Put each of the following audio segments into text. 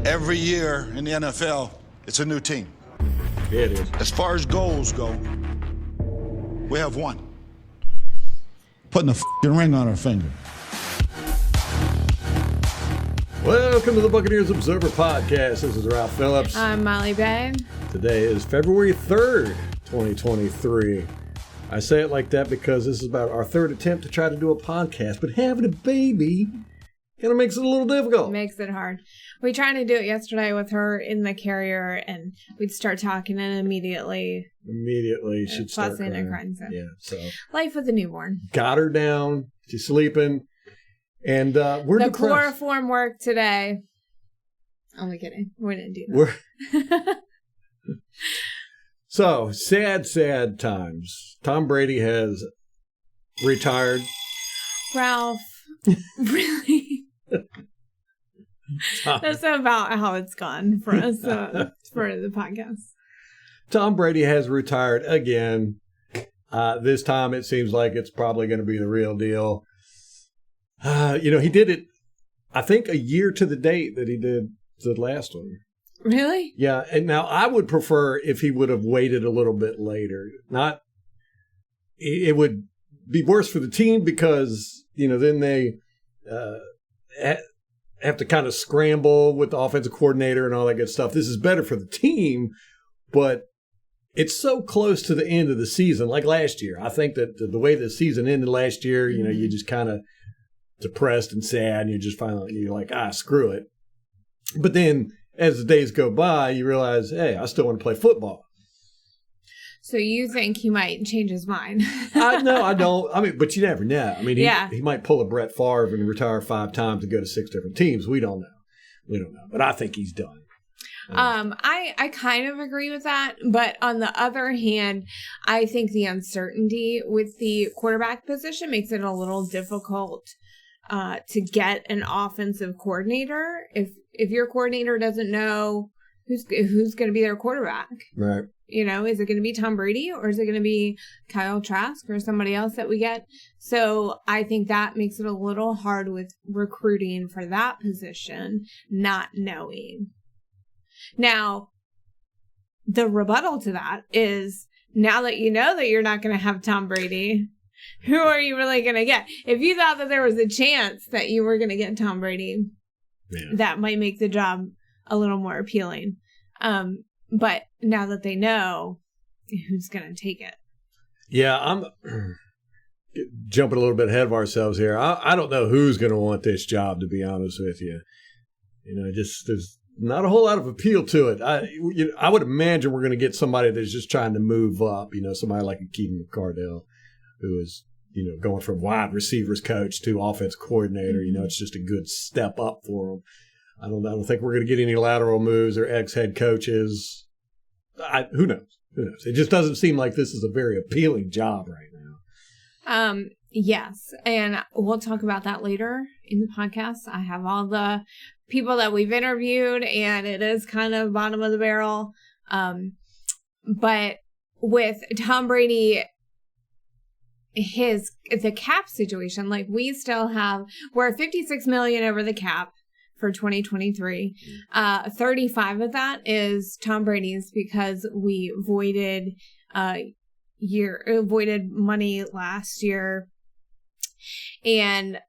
Every year in the NFL, it's a new team. Yeah, it is. As far as goals go, we have one. Putting a f***ing ring on our finger. Welcome to the Buccaneers Observer Podcast. This is Ralph Phillips. I'm Molly Bay. Today is February 3rd, 2023. I say it like that because this is about our third attempt to try to do a podcast, but having a baby kind of makes it a little difficult. Makes it hard. We tried to do it yesterday with her in the carrier, and we'd start talking, and immediately she'd start fussing and crying. crying. So. Yeah, so Life with a newborn. got her down. She's sleeping, and we're the depressed. chloroform worked today. Only kidding. We didn't do that. So, sad times. Tom Brady has retired. Ralph, really? That's about how it's gone for us for the podcast. Tom Brady has retired again. This time it seems like it's probably going to be the real deal. He did it, I think, a year to the date that he did the last one. Really? Yeah. And now I would prefer if he would have waited a little bit later. It would be worse for the team because, then they have to kind of scramble with the offensive coordinator and all that good stuff. This is better for the team, but it's so close to the end of the season, like last year. I think that the way the season ended last year, you just kind of depressed and sad, and you're like, screw it. But then as the days go by, you realize, hey, I still want to play football. So you think he might change his mind? No, I don't. But you never know. He might pull a Brett Favre and retire 5 times and go to 6 different teams. We don't know. But I think he's done. I kind of agree with that. But on the other hand, I think the uncertainty with the quarterback position makes it a little difficult to get an offensive coordinator. If your coordinator doesn't know who's going to be their quarterback. Right. Is it going to be Tom Brady or is it going to be Kyle Trask or somebody else that we get? So I think that makes it a little hard with recruiting for that position, not knowing. Now, the rebuttal to that is now that you know that you're not going to have Tom Brady, who are you really going to get? If you thought that there was a chance that you were going to get Tom Brady, that might make the job a little more appealing. But now that they know, who's going to take it? Yeah, I'm jumping a little bit ahead of ourselves here. I don't know who's going to want this job, to be honest with you. There's not a whole lot of appeal to it. I would imagine we're going to get somebody that's just trying to move up, somebody like a Keaton McCardell, who is, going from wide receivers coach to offense coordinator. It's just a good step up for them. I don't think we're going to get any lateral moves or ex-head coaches. Who knows? It just doesn't seem like this is a very appealing job right now. Yes, and we'll talk about that later in the podcast. I have all the people that we've interviewed, and it is kind of bottom of the barrel. But with Tom Brady, the cap situation, like we're $56 million over the cap for 2023. 35 of that is Tom Brady's because we voided money last year. And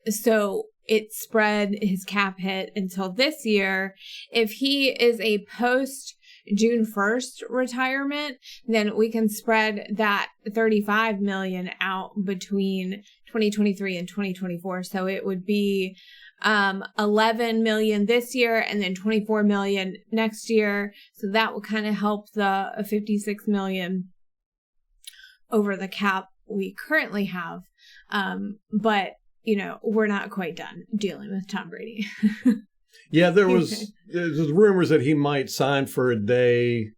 so it spread his cap hit until this year. If he is a post June 1st retirement, then we can spread that $35 million out between 2023 and 2024. So it would be $11 million this year and then $24 million next year. So that will kind of help the $56 million over the cap we currently have. But we're not quite done dealing with Tom Brady. Yeah, there's rumors that he might sign for a day,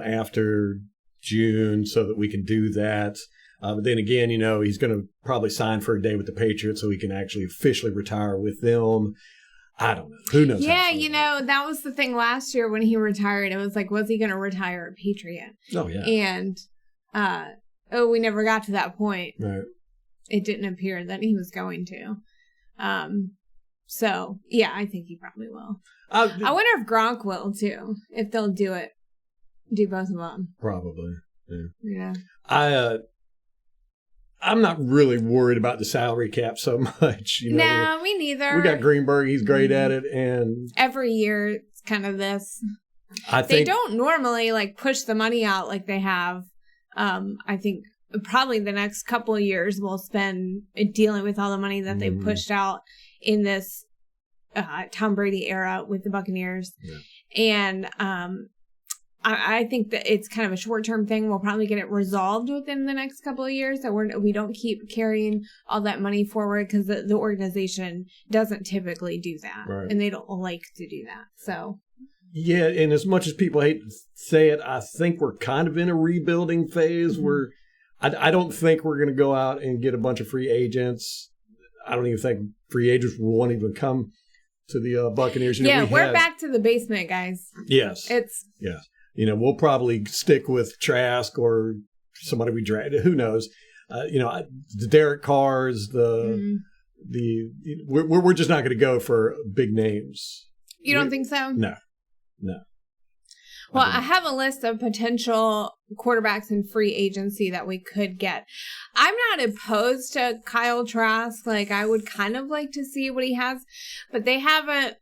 after June so that we can do that. But then again, he's going to probably sign for a day with the Patriots so he can actually officially retire with them. I don't know. Who knows? Yeah, that was the thing last year when he retired. It was like, was he going to retire a Patriot? Oh, yeah. And, we never got to that point. Right. It didn't appear that he was going to. So, yeah, I think he probably will. I wonder if Gronk will, too. If they'll do both of them. Probably, yeah. I'm not really worried about the salary cap so much. No, me neither. We got Greenberg. He's great at it. And every year, it's kind of this. They don't normally, push the money out like they have. I think probably the next couple of years we'll spend dealing with all the money that they pushed out in this Tom Brady era with the Buccaneers. Yeah. And I think that it's kind of a short-term thing. We'll probably get it resolved within the next couple of years, so we don't keep carrying all that money forward, because the organization doesn't typically do that, right. And they don't like to do that. So, yeah, and as much as people hate to say it, I think we're kind of in a rebuilding phase where I don't think we're going to go out and get a bunch of free agents. I don't even think free agents won't even come to the Buccaneers. We're back to the basement, guys. Yes. We'll probably stick with Trask or somebody we drafted. Who knows? The Derek Carrs, we're just not going to go for big names. You don't think so? No. Well, I have a list of potential quarterbacks in free agency that we could get. I'm not opposed to Kyle Trask. I would kind of like to see what he has, but they haven't.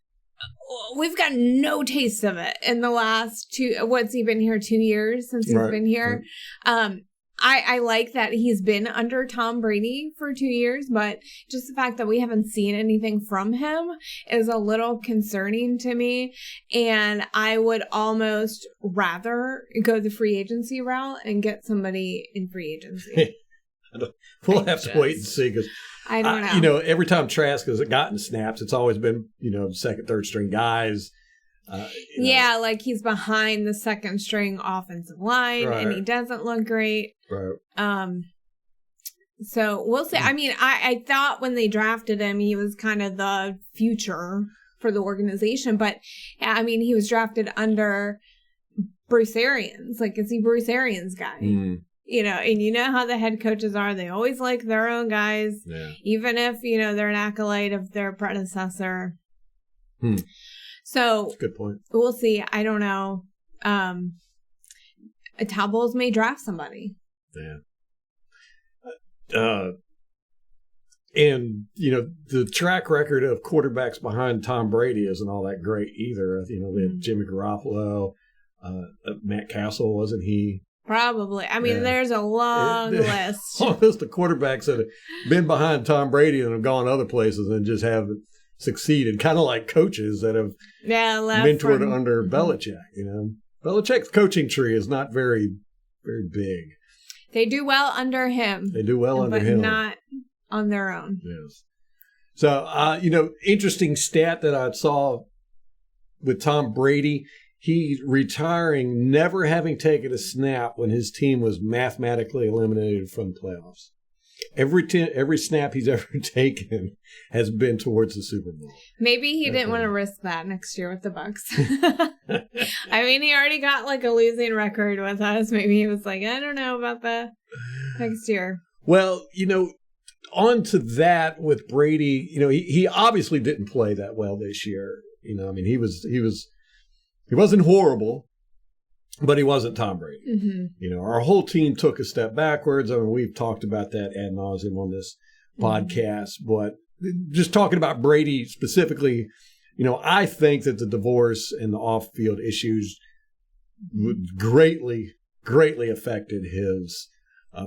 We've got no taste of it in the last what's he been here 2 years since he's been here. Right. I like that he's been under Tom Brady for 2 years, but just the fact that we haven't seen anything from him is a little concerning to me. And I would almost rather go the free agency route and get somebody in free agency. We'll have to wait and see, because I don't know. Every time Trask has gotten snaps, it's always been, second, third string guys. He's behind the second string offensive line, right. And he doesn't look great. Right. So we'll see. I mean, I thought when they drafted him, he was kind of the future for the organization, but I mean, he was drafted under Bruce Arians. Is he Bruce Arians' guy? And you know how the head coaches are. They always like their own guys, even if, they're an acolyte of their predecessor. So, good point. We'll see. I don't know. Todd Bowles may draft somebody. Yeah. And, the track record of quarterbacks behind Tom Brady isn't all that great either. We had Jimmy Garoppolo, Matt Castle, wasn't he? Probably. I mean, there's a long list. Long list of quarterbacks that have been behind Tom Brady and have gone other places and just haven't succeeded. Kind of like coaches that have mentored under Belichick. Belichick's coaching tree is not very, very big. They do well under him. But not on their own. Yes. So, interesting stat that I saw with Tom Brady. He's retiring, never having taken a snap when his team was mathematically eliminated from the playoffs. Every snap he's ever taken has been towards the Super Bowl. Maybe he didn't want to risk that next year with the Bucs. I mean, he already got a losing record with us. Maybe he was like, I don't know about the next year. Well, on to that with Brady, he obviously didn't play that well this year. He wasn't horrible, but he wasn't Tom Brady. Our whole team took a step backwards. I mean, we've talked about that ad nauseum on this podcast, but just talking about Brady specifically, I think that the divorce and the off-field issues greatly affected his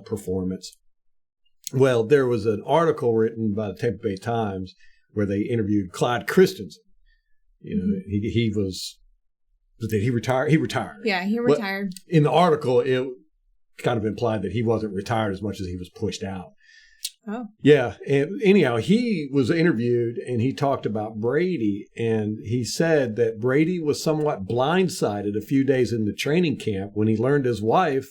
performance. Well, there was an article written by the Tampa Bay Times where they interviewed Clyde Christiansen. He was... Did he retire? He retired. Yeah, he retired. But in the article, it kind of implied that he wasn't retired as much as he was pushed out. Oh. Yeah. And anyhow, he was interviewed and he talked about Brady. And he said that Brady was somewhat blindsided a few days into training camp when he learned his wife,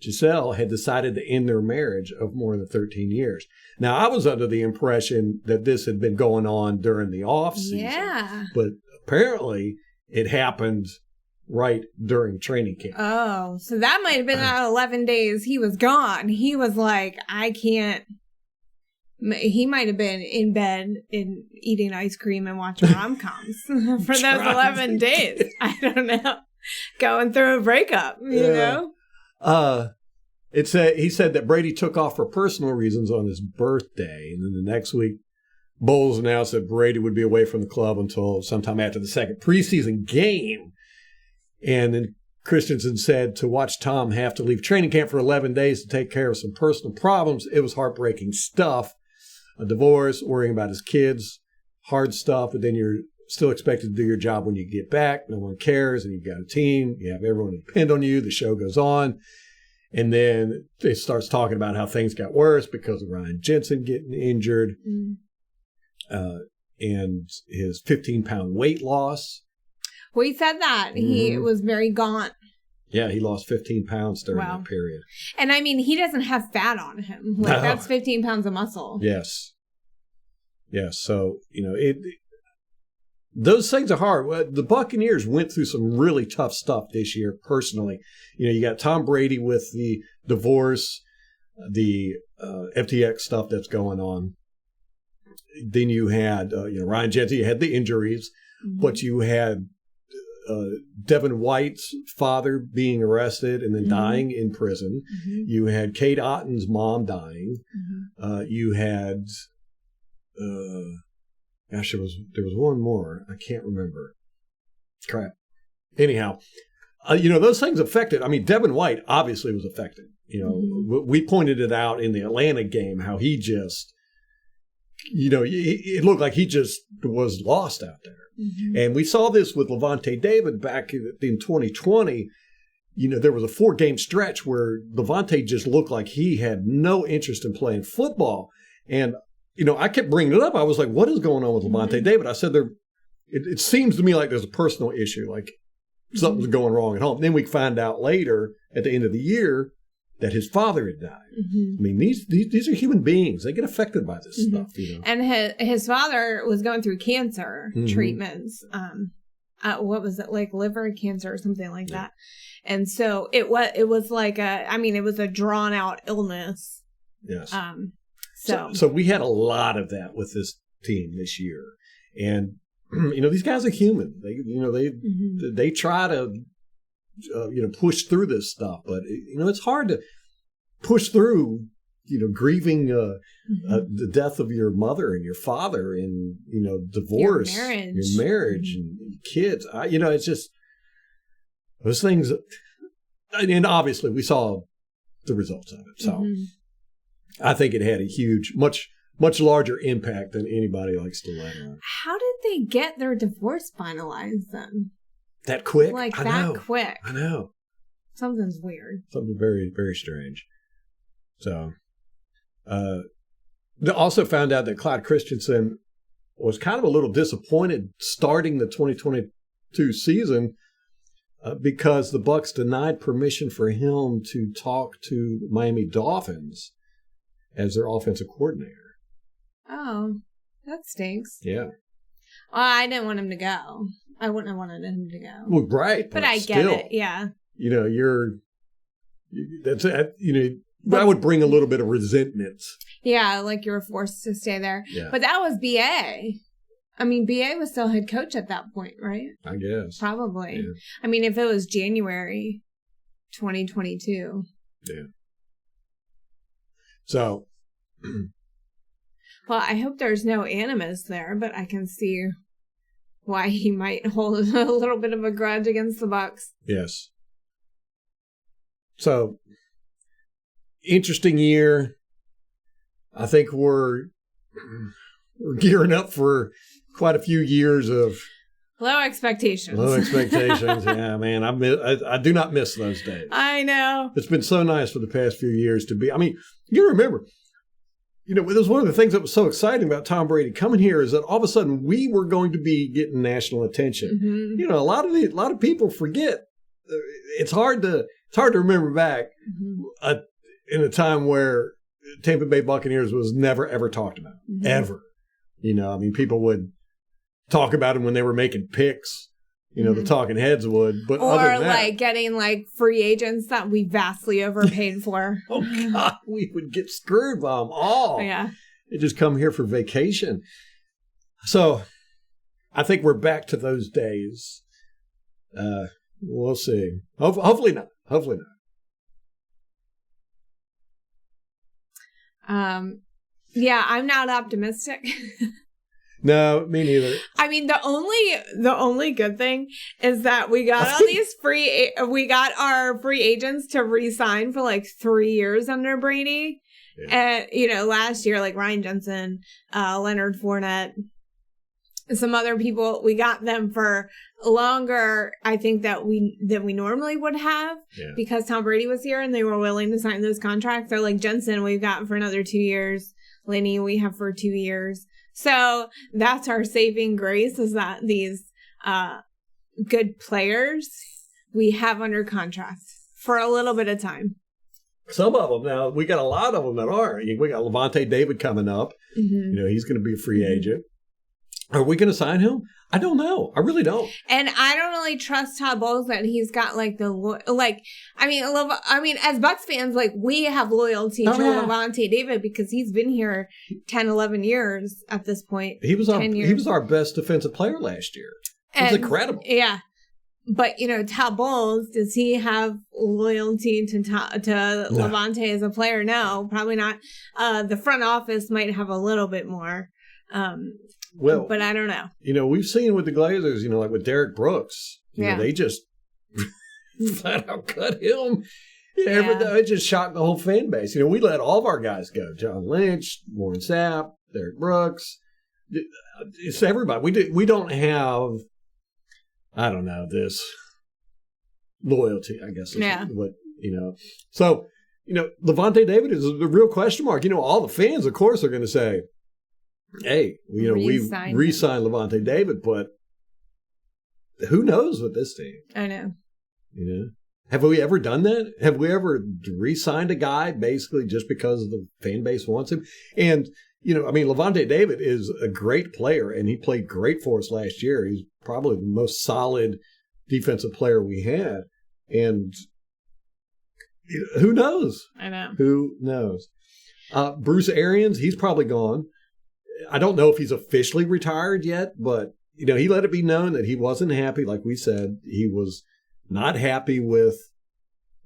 Giselle, had decided to end their marriage of more than 13 years. Now, I was under the impression that this had been going on during the off season. Yeah. But apparently... it happened right during training camp. Oh, so that might have been that 11 days he was gone. He was like, I can't He might have been in bed and eating ice cream and watching rom-coms for those 11 days. I don't know. Going through a breakup, you know? He said that Brady took off for personal reasons on his birthday. And then the next week, Bowles announced that Brady would be away from the club until sometime after the second preseason game. And then Christiansen said to watch Tom have to leave training camp for 11 days to take care of some personal problems, it was heartbreaking stuff. A divorce, worrying about his kids, hard stuff, but then you're still expected to do your job when you get back. No one cares, and you've got a team. You have everyone depend on you. The show goes on. And then it starts talking about how things got worse because of Ryan Jensen getting injured and his 15-pound weight loss. Well, he said that. He was very gaunt. Yeah, he lost 15 pounds during that period. And I mean, he doesn't have fat on him. Like, that's 15 pounds of muscle. Yes. Yes. So, you know, those things are hard. The Buccaneers went through some really tough stuff this year, personally. You know, you got Tom Brady with the divorce, the FTX stuff that's going on. Then you had, Ryan Jensen, you had the injuries, but you had Devin White's father being arrested and then dying in prison. You had Kate Otten's mom dying. You had, there was one more. I can't remember. Crap. Anyhow, those things affected. I mean, Devin White obviously was affected. You know, we pointed it out in the Atlanta game, how he just, it looked like he just was lost out there. And we saw this with Levante David back in 2020. You know, there was a 4-game stretch where Levante just looked like he had no interest in playing football. And, I kept bringing it up. I was like, what is going on with Levante David? I said, it seems to me like there's a personal issue, like something's going wrong at home. Then we find out later at the end of the year that his father had died. I mean, these are human beings. They get affected by this stuff, And his father was going through cancer treatments. What was it, like liver cancer or something like that? And so it was like it was a drawn out illness. Yes. So we had a lot of that with this team this year, and these guys are human. They try to. Push through this stuff, but it's hard to push through, grieving the death of your mother and your father and, divorce, your marriage and kids. It's just those things. And obviously we saw the results of it. So I think it had a huge, much larger impact than anybody likes to let on. How did they get their divorce finalized then? That quick? Like that quick. I know. Something's weird. Something very, very strange. So, they also found out that Clyde Christiansen was kind of a little disappointed starting the 2022 season because the Bucs denied permission for him to talk to Miami Dolphins as their offensive coordinator. Oh, that stinks. Yeah. Well, I didn't want him to go. I wouldn't have wanted him to go. Well, right. But I get it, yeah. That would bring a little bit of resentment. Yeah, like you were forced to stay there. Yeah. But that was BA. I mean, BA was still head coach at that point, right? I guess. Probably. Yeah. I mean, if it was January 2022. Yeah. So. Well, I hope there's no animus there, but I can see why he might hold a little bit of a grudge against the Bucs. Yes. So, interesting year. I think we're gearing up for quite a few years of low expectations. Yeah, man. I do not miss those days. I know. It's been so nice for the past few years to be. I mean, you remember. It was one of the things that was so exciting about Tom Brady coming here is that all of a sudden we were going to be getting national attention. A lot of people forget. It's hard to remember back in a time where Tampa Bay Buccaneers was never ever talked about ever. People would talk about him when they were making picks. The talking heads would, but or other than that, like getting like free agents that we vastly overpaid for. Oh God, we would get screwed by them all. Yeah. They just come here for vacation. So I think we're back to those days. We'll see. Hopefully not. Hopefully not. Yeah, I'm not optimistic. No, me neither. I mean, the only good thing is that we got all these we got our free agents to re-sign for like 3 years under Brady. Yeah. And, last year, like Ryan Jensen, Leonard Fournette, some other people, we got them for longer, I think, than we normally would have, because Tom Brady was here and they were willing to sign those contracts. So like Jensen, we've got for another 2 years. Lenny, we have for 2 years. So that's our saving grace, is that these good players we have under contract for a little bit of time. Some of them. Now, we got a lot of them that are. We got Lavonte David coming up. Mm-hmm. He's going to be a free agent. Are we going to sign him? I don't know. I really don't. And I don't really trust Todd Bowles that he's got as Bucs fans, like, we have loyalty to Lavonte David because he's been here 10, 11 years at this point. He was our best defensive player last year. It was incredible. Yeah. But, Todd Bowles, does he have loyalty to Lavonte as a player? No, probably not. The front office might have a little bit more. Well, but I don't know. We've seen with the Glazers, like with Derek Brooks, they just flat out cut him. It just shocked the whole fan base. We let all of our guys go. John Lynch, Warren Sapp, Derek Brooks. It's everybody. We don't have, I don't know, this loyalty, I guess. Yeah. So, Lavonte David is the real question mark. All the fans, of course, are going to say, hey, we re-signed Lavonte David, but who knows with this team? I know. Have we ever done that? Have we ever re-signed a guy basically just because the fan base wants him? And, Lavonte David is a great player, and he played great for us last year. He's probably the most solid defensive player we had. And who knows? I know. Who knows? Bruce Arians, he's probably gone. I don't know if he's officially retired yet, but, he let it be known that he wasn't happy. Like we said, he was not happy with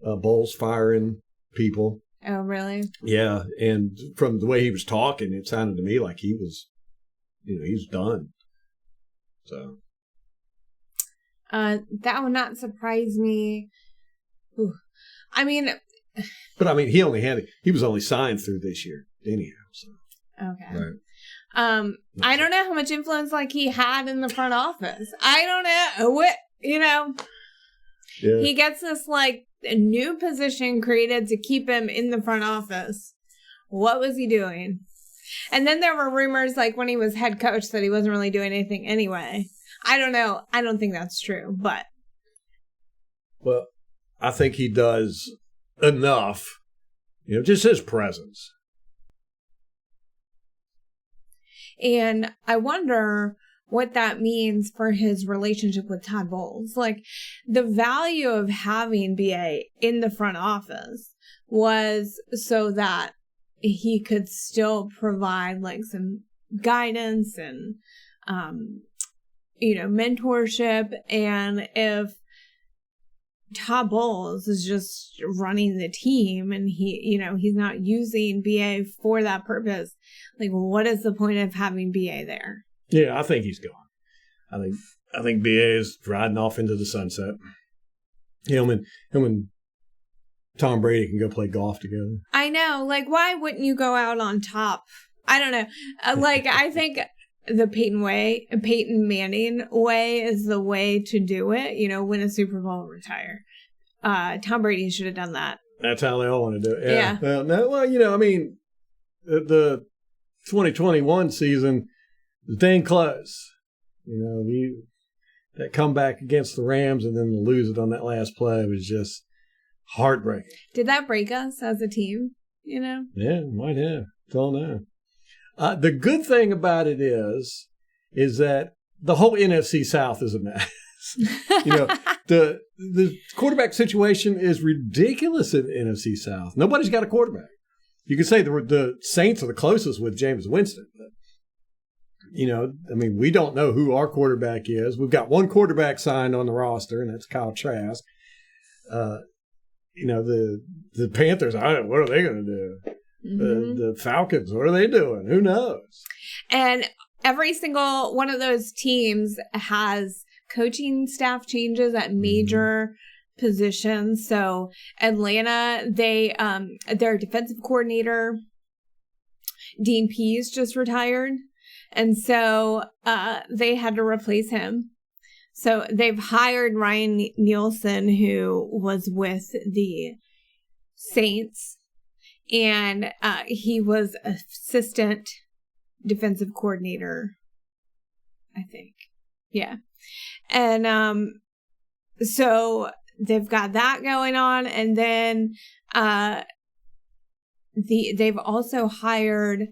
Bowles firing people. Oh, really? Yeah. And from the way he was talking, it sounded to me like he was, he's done. So. That would not surprise me. Ooh. But he was only signed through this year anyhow. So. Okay. Right. I don't know how much influence he had in the front office. I don't know what, Yeah. He gets this a new position created to keep him in the front office. What was he doing? And then there were rumors when he was head coach that he wasn't really doing anything anyway. I don't know. I don't think that's true, but. Well, I think he does enough, just his presence. And I wonder what that means for his relationship with Todd Bowles. The value of having BA in the front office was so that he could still provide some guidance and, mentorship. And if Todd Bowles is just running the team and he's not using BA for that purpose, what is the point of having BA there? Yeah, I think he's gone. I think BA is riding off into the sunset. Him and Tom Brady can go play golf together. I know. Why wouldn't you go out on top? I don't know. I think the Peyton Manning way is the way to do it. Win a Super Bowl, retire. Tom Brady should have done that. That's how they all want to do it. Yeah. The 2021 season was dang close. That comeback against the Rams and then to lose it on that last play was just heartbreaking. Did that break us as a team? Yeah, it might have. Don't know. The good thing about it is that the whole NFC South is a mess. The quarterback situation is ridiculous in the NFC South. Nobody's got a quarterback. You could say the Saints are the closest with Jameis Winston. But, we don't know who our quarterback is. We've got one quarterback signed on the roster, and that's Kyle Trask. The Panthers, what are they going to do? The Falcons, what are they doing? Who knows? And every single one of those teams has coaching staff changes at major positions. So Atlanta, their defensive coordinator, Dean Pease, just retired. And so they had to replace him. So they've hired Ryan Nielsen, who was with the Saints. And he was assistant defensive coordinator, I think. Yeah. And so they've got that going on. And then they've also hired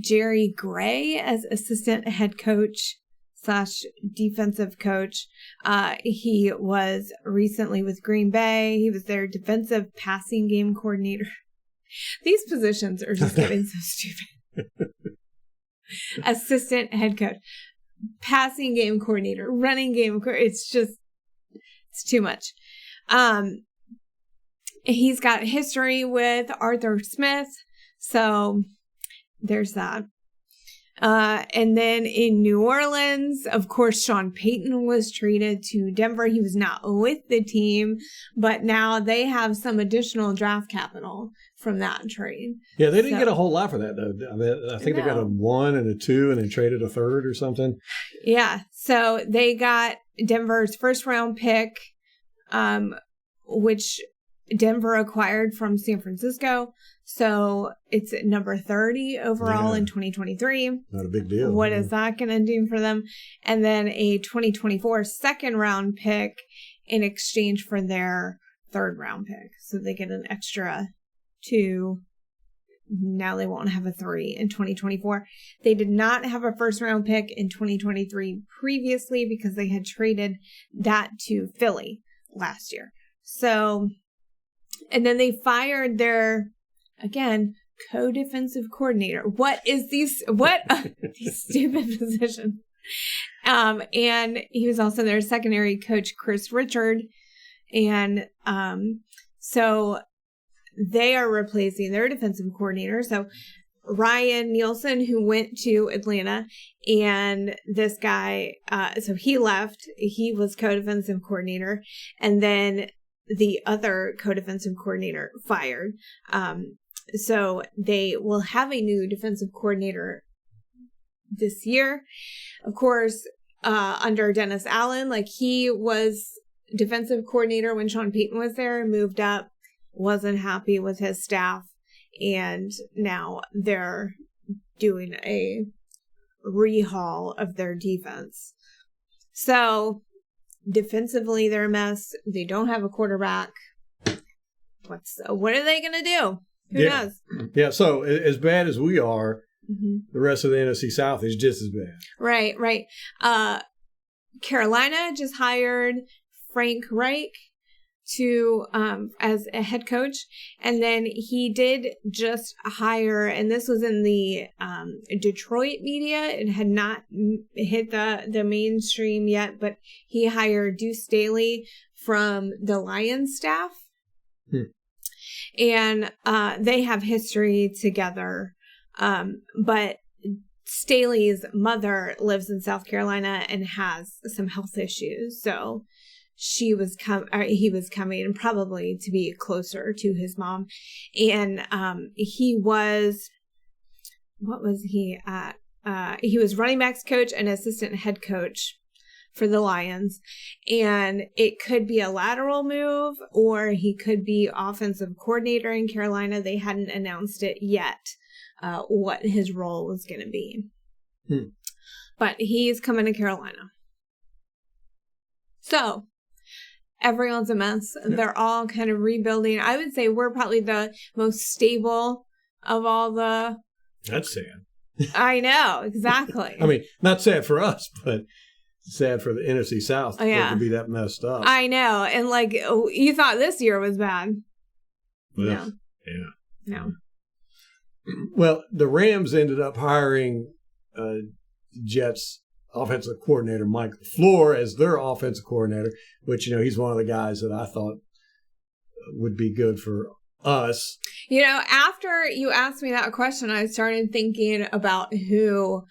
Jerry Gray as assistant head coach / defensive coach. He was recently with Green Bay. He was their defensive passing game coordinator. These positions are just getting so stupid. Assistant head coach, passing game coordinator, running game coordinator. It's too much. He's got history with Arthur Smith. So there's that. And then in New Orleans, of course, Sean Payton was traded to Denver. He was not with the team, but now they have some additional draft capital from that trade. Yeah, they didn't get a whole lot for that, though. I think they got a 1 and a 2 and they traded a 3rd or something. Yeah, so they got Denver's first round pick, which Denver acquired from San Francisco. So it's at number 30 overall in 2023. Not a big deal. What is that going to do for them? And then a 2024 second round pick in exchange for their 3rd round pick. So they get an extra 2. Now they won't have a 3 in 2024. They did not have a first round pick in 2023 previously because they had traded that to Philly last year. So, and then they fired their, again, co-defensive coordinator. What these stupid positions? And he was also their secondary coach, Chris Richard. And so they are replacing their defensive coordinator. So Ryan Nielsen, who went to Atlanta, and this guy, so he left. He was co-defensive coordinator. And then the other co-defensive coordinator fired. So they will have a new defensive coordinator this year. Of course, under Dennis Allen, like he was defensive coordinator when Sean Payton was there, moved up, wasn't happy with his staff, and now they're doing a rehaul of their defense. So defensively, they're a mess. They don't have a quarterback. What are they going to do? Who knows? Yeah, so as bad as we are, the rest of the NFC South is just as bad. Right. Carolina just hired Frank Reich to as a head coach, and then he did just hire, and this was in the Detroit media. It had not hit the mainstream yet, but he hired Deuce Staley from the Lions staff. And they have history together. But Staley's mother lives in South Carolina and has some health issues. So he was coming probably to be closer to his mom. And he was, what was he at? He was running backs coach and assistant head coach for the Lions, and it could be a lateral move or he could be offensive coordinator in Carolina. They hadn't announced it yet, what his role was going to be. But he's coming to Carolina. So everyone's a mess. They're all kind of rebuilding. I would say we're probably the most stable of all the... That's sad. I know, exactly. I mean, not sad for us, but sad for the NFC South for it to be that messed up. I know. And you thought this year was bad. Well, No. Well, the Rams ended up hiring Jets offensive coordinator Mike LaFleur as their offensive coordinator, which, he's one of the guys that I thought would be good for us. After you asked me that question, I started thinking about who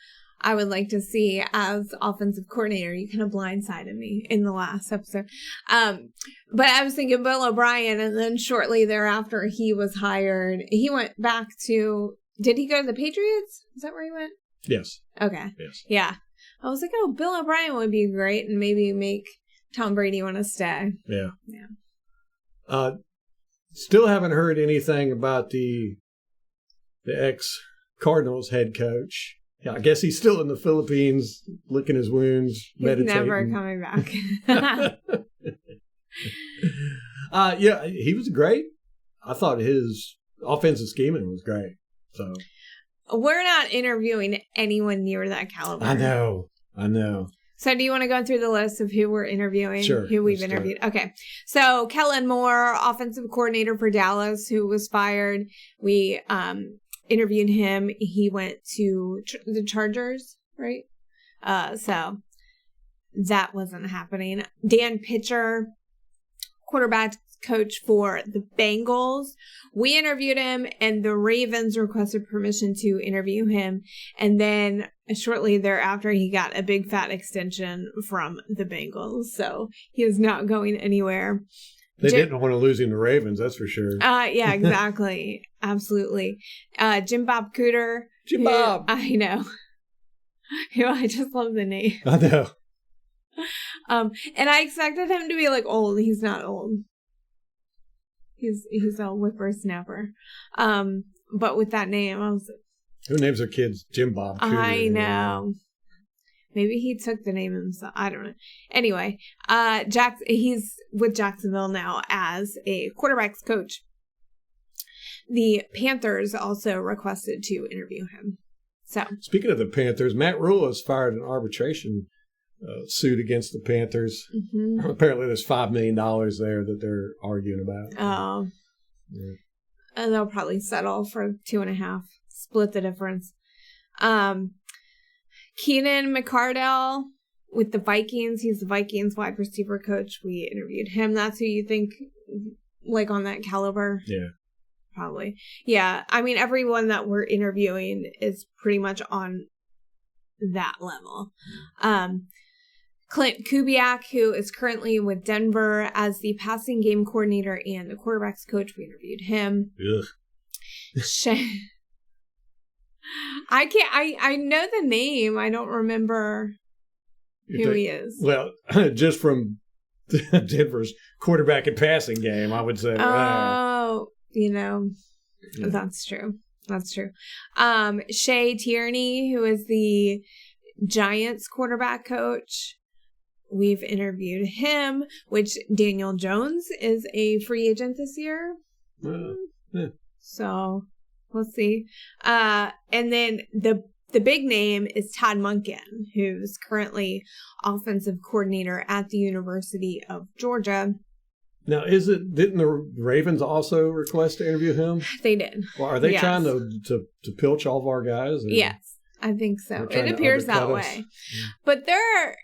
I would like to see as offensive coordinator. You kind of blindsided me in the last episode. But I was thinking Bill O'Brien, and then shortly thereafter he was hired. He went back to, did he go to the Patriots? Is that where he went? Yes. Okay. Yes. Yeah. I was like, oh, Bill O'Brien would be great and maybe make Tom Brady want to stay. Yeah. Yeah. Still haven't heard anything about the ex-Cardinals head coach. Yeah, I guess he's still in the Philippines, licking his wounds, meditating. He's never coming back. Yeah, he was great. I thought his offensive scheming was great. So we're not interviewing anyone near that caliber. I know. So do you want to go through the list of who we're interviewing? Sure. Who we've interviewed? Okay. So Kellen Moore, offensive coordinator for Dallas, who was fired. We interviewed him. He went to the Chargers, right? So that wasn't happening. Dan Pitcher, quarterback coach for the Bengals. We interviewed him, and the Ravens requested permission to interview him. And then shortly thereafter, he got a big fat extension from the Bengals. So he is not going anywhere. They didn't want to lose him to Ravens, that's for sure. Yeah, exactly. Absolutely. Jim Bob Cooter. Jim Bob. I know. I just love the name. I know. And I expected him to be like old. He's not old. He's a whippersnapper. But with that name, I was like, who names their kids Jim Bob Cooter? I know. Maybe he took the name himself. I don't know. Anyway, he's with Jacksonville now as a quarterback's coach. The Panthers also requested to interview him. So, speaking of the Panthers, Matt Rule has fired an arbitration suit against the Panthers. Mm-hmm. Apparently, there's $5 million there that they're arguing about. Oh, yeah. And they'll probably settle for 2.5. Split the difference. Keenan McCardell with the Vikings. He's the Vikings wide receiver coach. We interviewed him. That's who you think, like, on that caliber? Yeah. Probably. Yeah. I mean, everyone that we're interviewing is pretty much on that level. Clint Kubiak, who is currently with Denver as the passing game coordinator and the quarterback's coach. We interviewed him. Ugh. I know the name. I don't remember who he is. Well, just from Denver's quarterback and passing game, I would say. Oh, yeah. That's true. That's true. Shea Tierney, who is the Giants quarterback coach. We've interviewed him, which Daniel Jones is a free agent this year. Yeah. So we'll see. And then the big name is Todd Monken, who's currently offensive coordinator at the University of Georgia. Now, didn't the Ravens also request to interview him? They did. Well, are they trying to pilch all of our guys? Yes, I think so. It appears that way. Yeah. But they're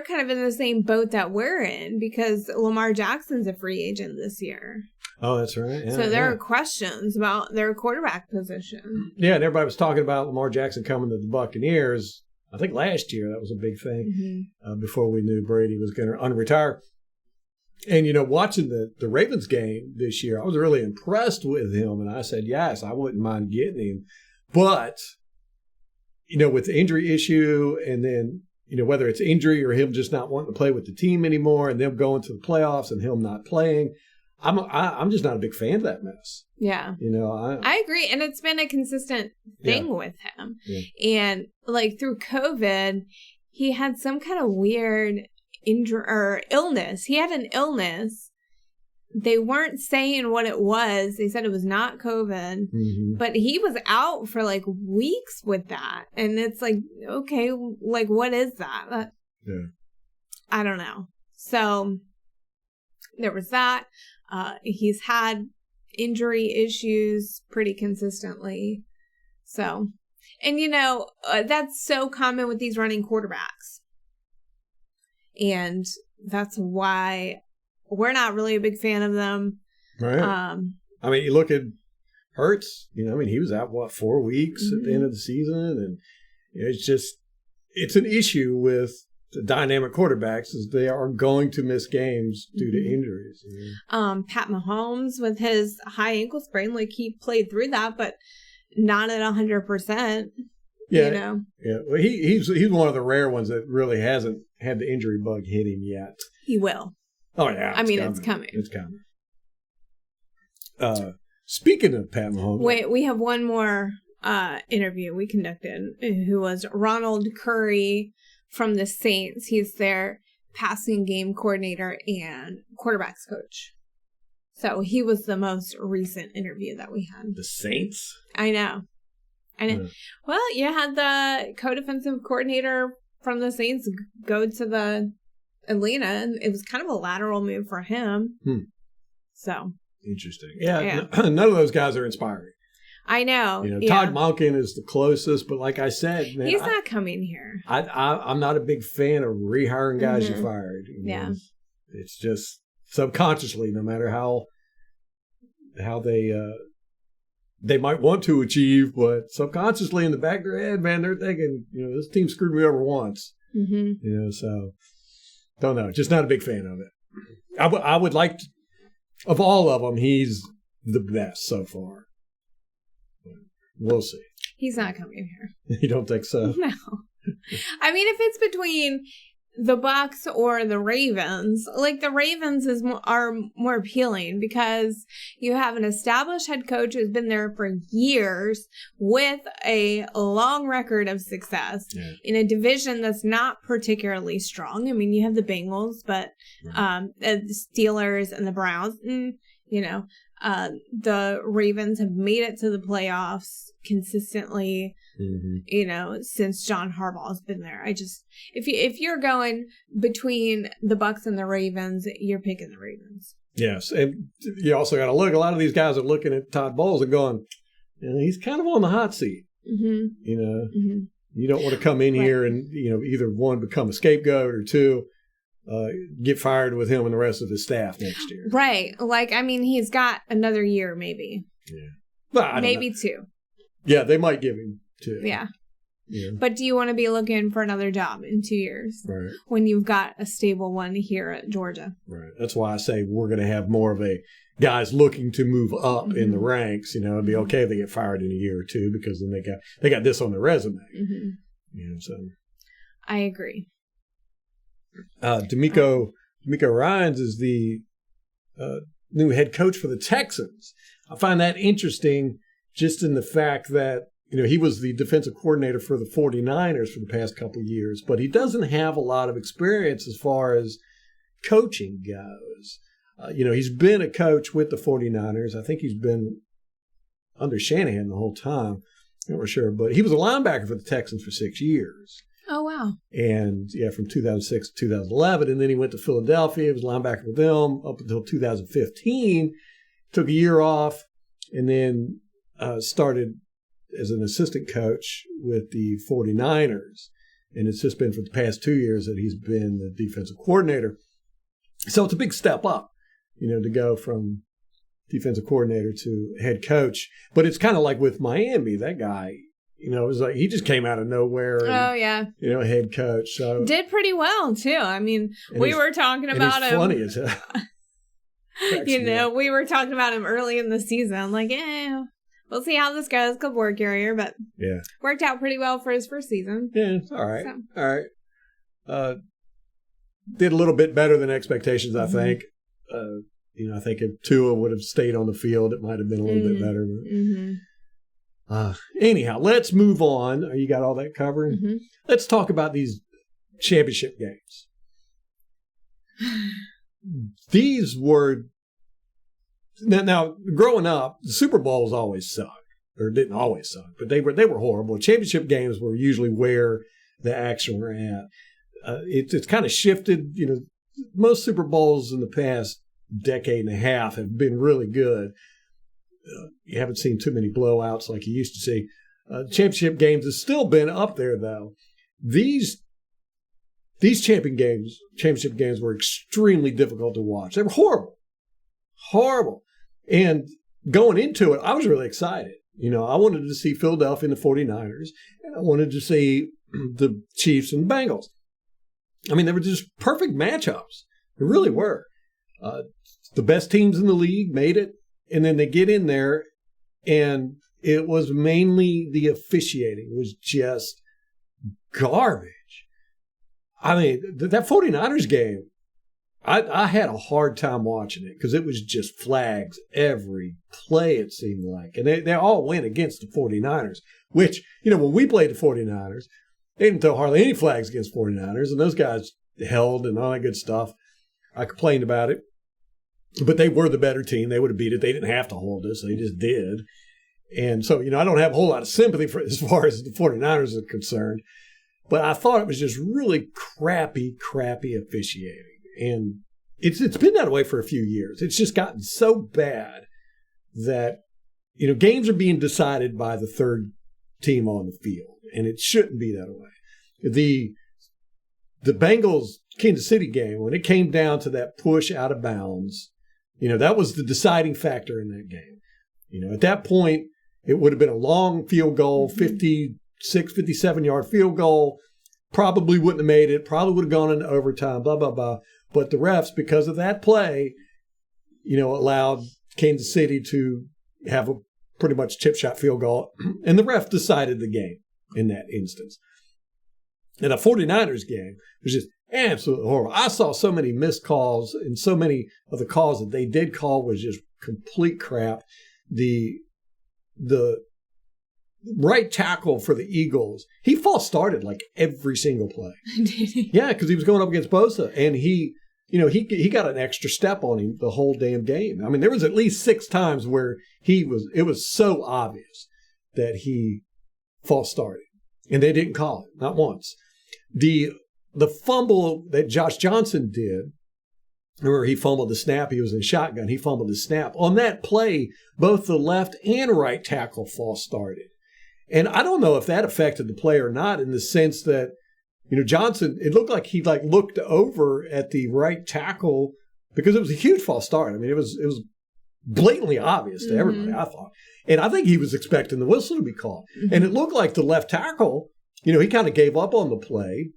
kind of in the same boat that we're in because Lamar Jackson's a free agent this year. Oh, that's right. Yeah, so there are questions about their quarterback position. Yeah, and everybody was talking about Lamar Jackson coming to the Buccaneers. I think last year that was a big thing before we knew Brady was going to unretire. And, watching the Ravens game this year, I was really impressed with him. And I said, yes, I wouldn't mind getting him. But, with the injury issue and then, whether it's injury or him just not wanting to play with the team anymore and them going to the playoffs and him not playing, I'm just not a big fan of that mess. Yeah. I agree. And it's been a consistent thing with him. Yeah. And like through COVID, he had some kind of weird injury or illness. He had an illness. They weren't saying what it was. They said it was not COVID, but he was out for like weeks with that. And it's like, okay, like what is that? Yeah. I don't know. So there was that. He's had injury issues pretty consistently. So, and that's so common with these running quarterbacks. And that's why we're not really a big fan of them. Right. I mean, you look at Hurts, he was out, 4 weeks at the end of the season. And it's an issue with the dynamic quarterbacks is they are going to miss games due to injuries. Pat Mahomes with his high ankle sprain, he played through that, but not at 100%. Yeah. Yeah. Well, he's one of the rare ones that really hasn't had the injury bug hit him yet. He will. Oh, yeah. It's coming. It's coming. Speaking of Pat Mahomes. Wait, we have one more interview we conducted, who was Ronald Curry from the Saints. He's their passing game coordinator and quarterbacks coach. So he was the most recent interview that we had. The Saints? I know. Yeah. Well, you had the co-defensive coordinator from the Saints go to the Atlanta, and it was kind of a lateral move for him. So interesting. Yeah. None of those guys are inspiring. I know. Todd Monken is the closest, but like I said, man, he's not coming here. I'm not a big fan of rehiring guys you fired. It's just subconsciously, no matter how they might want to achieve, but subconsciously in the back of their head, man, they're thinking, this team screwed me over once. So don't know. Just not a big fan of it. I would like to, of all of them, he's the best so far. We'll see. He's not coming here. You don't think so? No. I mean, if it's between the Bucs or the Ravens, the Ravens are more appealing because you have an established head coach who's been there for years with a long record of success in a division that's not particularly strong. I mean, you have the Bengals, but the Steelers and the Browns, the Ravens have made it to the playoffs consistently, since John Harbaugh's been there. If you're going between the Bucs and the Ravens, you're picking the Ravens. Yes, and you also got to look. A lot of these guys are looking at Todd Bowles and going, he's kind of on the hot seat. You don't want to come in here and either one become a scapegoat or two. Get fired with him and the rest of the staff next year. Right. He's got another year, maybe. Yeah. Well, maybe 2. Yeah, they might give him 2. Yeah. But do you want to be looking for another job in 2 years? Right. When you've got a stable one here at Georgia. Right. That's why I say we're going to have more of a guys looking to move up in the ranks. It'd be okay if they get fired in a year or 2 because then they got this on their resume. So. I agree. D'Amico Ryans is the new head coach for the Texans. I find that interesting just in the fact that, he was the defensive coordinator for the 49ers for the past couple of years, but he doesn't have a lot of experience as far as coaching goes. He's been a coach with the 49ers. I think he's been under Shanahan the whole time. I'm not sure, but he was a linebacker for the Texans for 6 years. Oh, wow. And, from 2006 to 2011. And then he went to Philadelphia. He was linebacker with them up until 2015. Took a year off and then started as an assistant coach with the 49ers. And it's just been for the past 2 years that he's been the defensive coordinator. So it's a big step up, to go from defensive coordinator to head coach. But it's kind of like with Miami, that guy. It was like he just came out of nowhere. And, head coach. So did pretty well too. We were talking about him. Funny as hell. We were talking about him early in the season. We'll see how this goes. Good work carrier, but worked out pretty well for his first season. Yeah, all right, all right. Did a little bit better than expectations, I think. I think if Tua would have stayed on the field, it might have been a little bit better. Anyhow, let's move on. You got all that covered? Let's talk about these championship games. These were now growing up, the Super Bowls always sucked, or didn't always suck, but they were horrible. Championship games were usually where the action were at. It's kind of shifted. Most Super Bowls in the past decade and a half have been really good. You haven't seen too many blowouts like you used to see. championship games has still been up there, though. These championship games were extremely difficult to watch. They were horrible. And going into it, I was really excited. I wanted to see Philadelphia and the 49ers, and I wanted to see the Chiefs and the Bengals. I mean, they were just perfect matchups. They really were. The best teams in the league made it, and then they get in there, and it was mainly the officiating. It was just garbage. I mean, that 49ers game, I had a hard time watching it because it was just flags every play, it seemed like. And they all went against the 49ers, which, when we played the 49ers, they didn't throw hardly any flags against 49ers, and those guys held and all that good stuff. I complained about it, but they were the better team. They would have beat it. They didn't have to hold us. They just did. And so, I don't have a whole lot of sympathy for as far as the 49ers are concerned, but I thought it was just really crappy officiating. And it's been that way for a few years. It's just gotten so bad that, games are being decided by the third team on the field, and it shouldn't be that way. The Bengals Kansas City game, when it came down to that push out of bounds, that was the deciding factor in that game. At that point, it would have been a long field goal, 56, 57-yard field goal. Probably wouldn't have made it. Probably would have gone into overtime, blah, blah, blah. But the refs, because of that play, allowed Kansas City to have a pretty much chip shot field goal. And the ref decided the game in that instance. And a 49ers game was just absolutely horrible. I saw so many missed calls, and so many of the calls that they did call was just complete crap. The right tackle for the Eagles, he false started like every single play. Yeah, because he was going up against Bosa, and he got an extra step on him the whole damn game. I mean, there was at least 6 times where it was so obvious that he false started, and they didn't call it, not once. The fumble that Josh Johnson did, remember he fumbled the snap, he was in shotgun, he fumbled the snap. On that play, both the left and right tackle false started. And I don't know if that affected the play or not, in the sense that, Johnson, it looked like he looked over at the right tackle because it was a huge false start. I mean, it was blatantly obvious to everybody, I thought. And I think he was expecting the whistle to be called. And it looked like the left tackle, he kind of gave up on the play.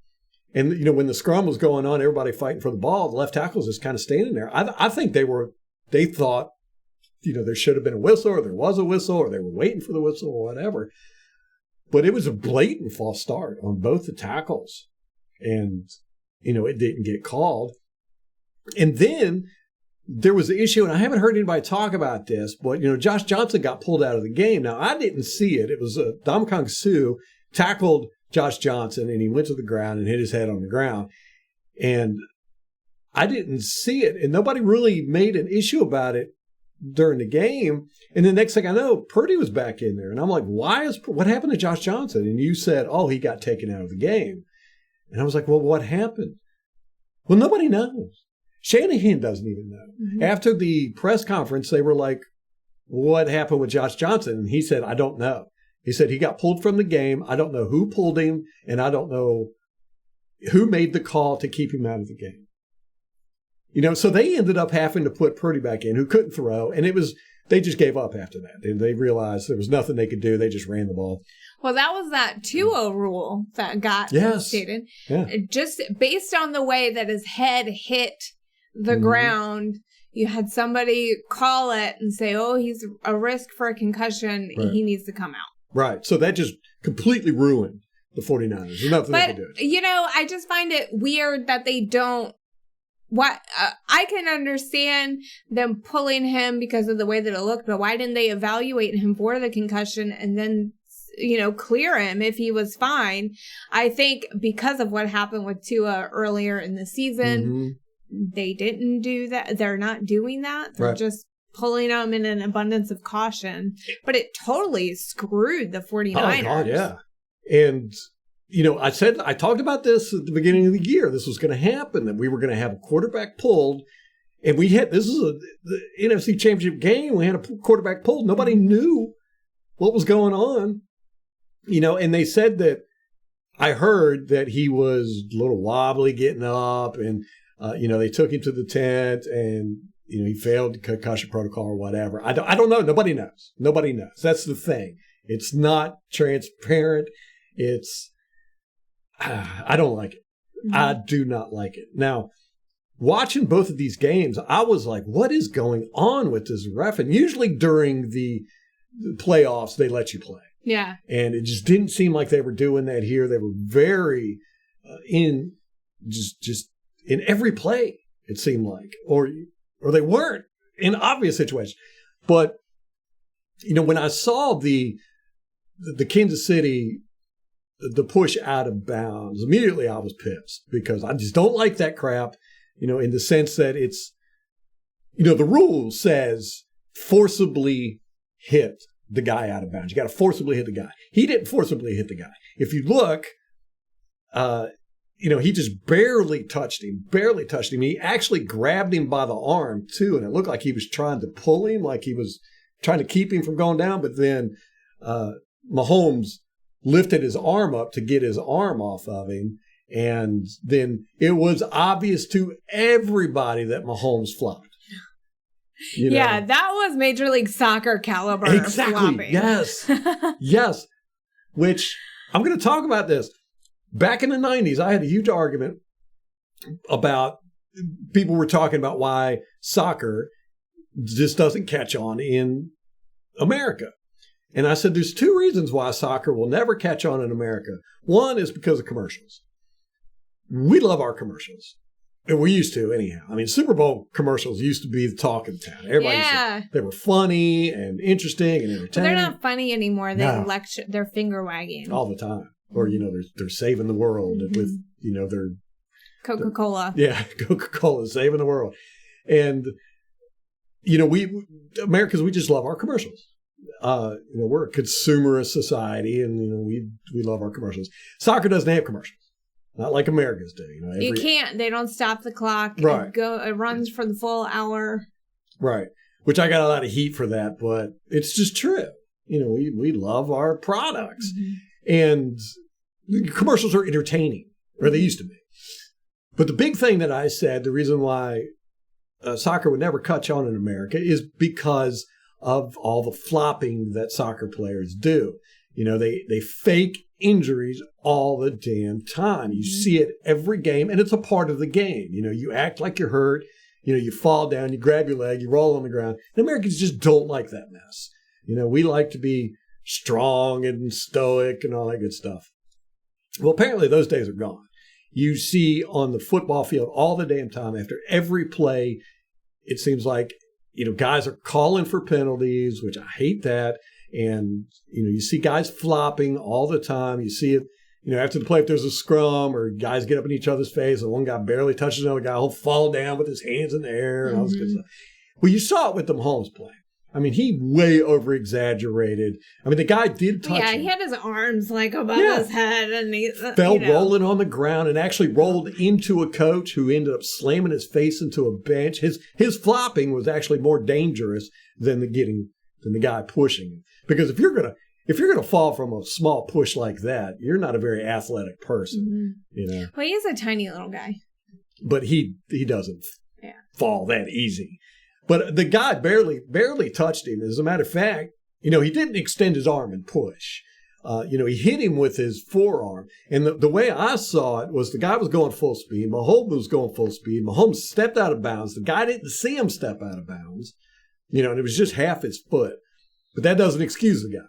And, when the scrum was going on, everybody fighting for the ball, the left tackle was just kind of standing there. I think they thought, there should have been a whistle, or there was a whistle, or they were waiting for the whistle, or whatever. But it was a blatant false start on both the tackles. And, it didn't get called. And then there was the issue, and I haven't heard anybody talk about this, but, Josh Johnson got pulled out of the game. Now, I didn't see it. It was Ndamukong Suh tackled Josh Johnson, and he went to the ground and hit his head on the ground. And I didn't see it, and nobody really made an issue about it during the game. And the next thing I know, Purdy was back in there. And I'm like, what happened to Josh Johnson? And you said, he got taken out of the game. And I was like, well, what happened? Well, nobody knows. Shanahan doesn't even know. After the press conference, they were like, what happened with Josh Johnson? And he said, I don't know. He said he got pulled from the game. I don't know who pulled him, and I don't know who made the call to keep him out of the game. So they ended up having to put Purdy back in, who couldn't throw, and they just gave up after that. They realized there was nothing they could do. They just ran the ball. Well, that was that 2-0 rule that got stated. Yeah. Just based on the way that his head hit the ground, you had somebody call it and say, he's a risk for a concussion. Right. He needs to come out. Right. So that just completely ruined the 49ers. There's nothing they could do. I just find it weird that they don't. I can understand them pulling him because of the way that it looked, but why didn't they evaluate him for the concussion and then, clear him if he was fine? I think because of what happened with Tua earlier in the season, they didn't do that. They're not doing that. They're just pulling him in an abundance of caution. But it totally screwed the 49ers. Oh, God, yeah. And I talked about this at the beginning of the year. This was going to happen, that we were going to have a quarterback pulled. And this is the NFC Championship game. We had a quarterback pulled. Nobody knew what was going on. And they said that I heard that he was a little wobbly getting up, and they took him to the tent, and he failed the concussion protocol or whatever. I don't know. Nobody knows. That's the thing. It's not transparent. I don't like it. Mm-hmm. I do not like it. Now, watching both of these games, I was like, what is going on with this ref? And usually during the playoffs, they let you play. Yeah. And it just didn't seem like they were doing that here. They were very just in every play, it seemed like, or they weren't in obvious situations. But, when I saw the Kansas City, the push out of bounds, immediately I was pissed because I just don't like that crap, in the sense that it's, the rule says forcibly hit the guy out of bounds. You got to forcibly hit the guy. He didn't forcibly hit the guy. If you look, he just barely touched him. He actually grabbed him by the arm too. And it looked like he was trying to pull him, like he was trying to keep him from going down. But then Mahomes lifted his arm up to get his arm off of him. And then it was obvious to everybody that Mahomes flopped. Yeah, that was Major League Soccer caliber. Exactly. Flopping. Yes. Yes. Which I'm going to talk about this. Back in the 90s, I had a huge argument about people were talking about why soccer just doesn't catch on in America. And I said, there's two reasons why soccer will never catch on in America. One is because of commercials. We love our commercials. And we used to, anyhow. I mean, Super Bowl commercials used to be the talk of the town. Everybody said they were funny and interesting and entertaining. But they're not funny anymore. They're finger wagging all the time. Or, they're saving the world with, their Coca-Cola. Coca-Cola is saving the world. And, Americans, we just love our commercials. We're a consumerist society, and, we love our commercials. Soccer doesn't have commercials. Not like Americans do. You can't. They don't stop the clock. Right. It runs for the full hour. Right. Which I got a lot of heat for that, but it's just true. We love our products. Mm-hmm. And the commercials are entertaining, or they used to be. But the big thing that I said, the reason why soccer would never catch on in America is because of all the flopping that soccer players do. They fake injuries all the damn time. You see it every game, and it's a part of the game. You act like you're hurt. You fall down, you grab your leg, you roll on the ground. And Americans just don't like that mess. We like to be strong and stoic and all that good stuff. Well, apparently those days are gone. You see on the football field all the damn time, after every play, it seems like, guys are calling for penalties, which I hate that. And, you see guys flopping all the time. You see it, after the play, if there's a scrum or guys get up in each other's face and one guy barely touches another guy, he'll fall down with his hands in the air and all this good stuff. Well, you saw it with the Mahomes play. I mean, he way over-exaggerated. I mean, the guy did touch him. He had his arms above his head. And he fell rolling on the ground and actually rolled into a coach who ended up slamming his face into a bench. His flopping was actually more dangerous than the guy pushing him. Because if you're gonna fall from a small push like that, you're not a very athletic person. Mm-hmm. Well, he's a tiny little guy. But he doesn't fall that easy. But the guy barely touched him. As a matter of fact, he didn't extend his arm and push. He hit him with his forearm. And the way I saw it was the guy was going full speed. Mahomes was going full speed. Mahomes stepped out of bounds. The guy didn't see him step out of bounds. And it was just half his foot. But that doesn't excuse the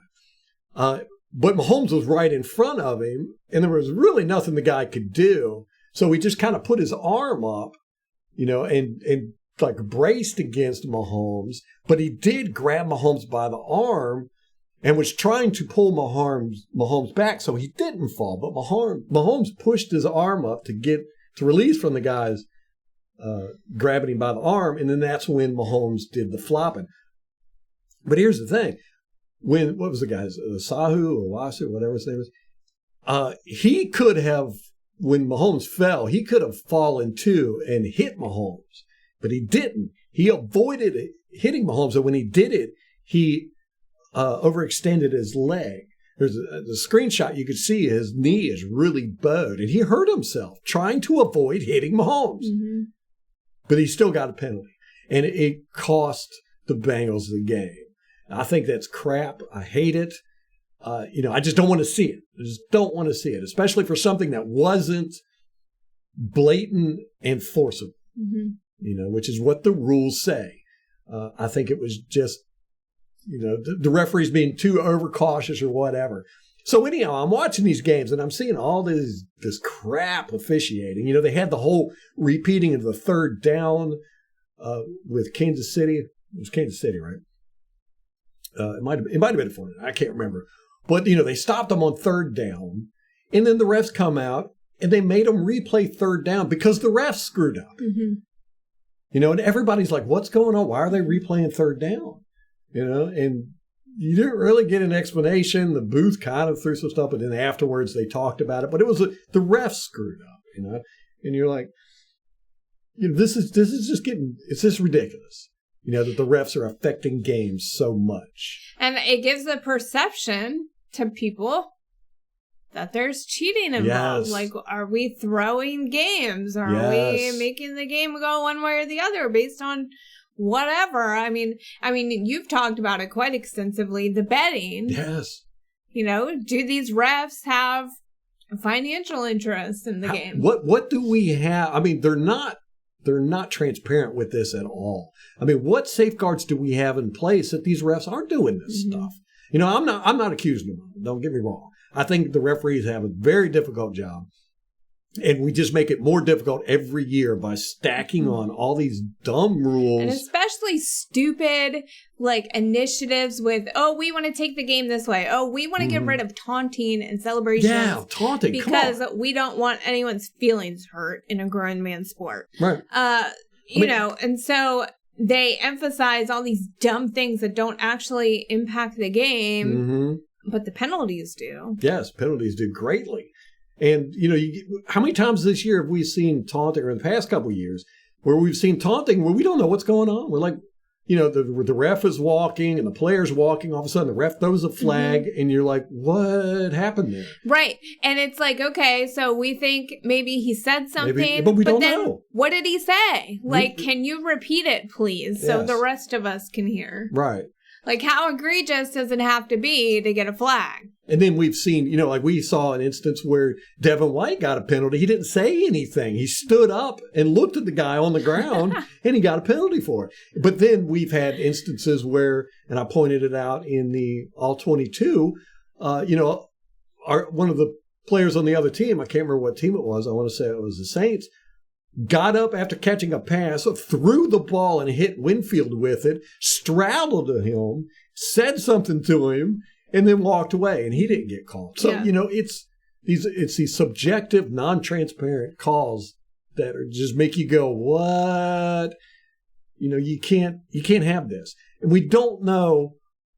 guy. But Mahomes was right in front of him, and there was really nothing the guy could do. So he just kind of put his arm up, and like braced against Mahomes. But he did grab Mahomes by the arm and was trying to pull Mahomes back so he didn't fall. But Mahomes pushed his arm up to release from the guy's grabbing him by the arm, and then that's when Mahomes did the flopping. But here's the thing. What was the guy's, Sahu or Wasu, whatever his name is? He could have, when Mahomes fell, he could have fallen too and hit Mahomes. But he didn't. He avoided hitting Mahomes. And when he did it, he overextended his leg. There's the screenshot you could see his knee is really bowed, and he hurt himself trying to avoid hitting Mahomes. Mm-hmm. But he still got a penalty, and it cost the Bengals the game. I think that's crap. I hate it. I just don't want to see it. I just don't want to see it, especially for something that wasn't blatant and forcible, which is what the rules say. I think it was just, the referees being too overcautious or whatever. So anyhow, I'm watching these games and I'm seeing all this crap officiating. They had the whole repeating of the third down with Kansas City. It was Kansas City, right? It might have been 49. I can't remember. But, they stopped them on third down, and then the refs come out, and they made them replay third down because the refs screwed up. Mm-hmm. And everybody's like, what's going on? Why are they replaying third down? And you didn't really get an explanation. The booth kind of threw some stuff, but then afterwards they talked about it. But it was the refs screwed up, and you're like, this is just ridiculous. That the refs are affecting games so much. And it gives the perception to people that there's cheating involved. Yes. Like, are we throwing games? Are we making the game go one way or the other based on whatever? I mean, you've talked about it quite extensively, the betting. Yes. Do these refs have a financial interest in the game? What do we have? I mean, they're not transparent with this at all. I mean, what safeguards do we have in place that these refs aren't doing this stuff? I'm not accusing them. Don't get me wrong. I think the referees have a very difficult job, and we just make it more difficult every year by stacking on all these dumb rules. And especially stupid, initiatives with, we want to take the game this way. We want to get rid of taunting and celebrations. Yeah, taunting. Because we don't want anyone's feelings hurt in a grown man sport. Right. And so they emphasize all these dumb things that don't actually impact the game, but the penalties do. Yes, penalties do greatly. And, how many times this year have we seen taunting, or in the past couple of years, where we've seen taunting where we don't know what's going on? We're like, the ref is walking and the player's walking. All of a sudden, the ref throws a flag, and you're like, what happened there? Right. And it's like, okay, so we think maybe he said something, but we don't know. What did he say? Can you repeat it, please, so the rest of us can hear? Right. How egregious does it have to be to get a flag? And then we've seen, we saw an instance where Devin White got a penalty. He didn't say anything. He stood up and looked at the guy on the ground, and he got a penalty for it. But then we've had instances where, and I pointed it out in the All-22, one of the players on the other team, I can't remember what team it was, I want to say it was the Saints, got up after catching a pass, threw the ball and hit Winfield with it, straddled him, said something to him, and then walked away, and he didn't get called. So, it's these subjective, non-transparent calls that just make you go, what? You can't have this. And we don't know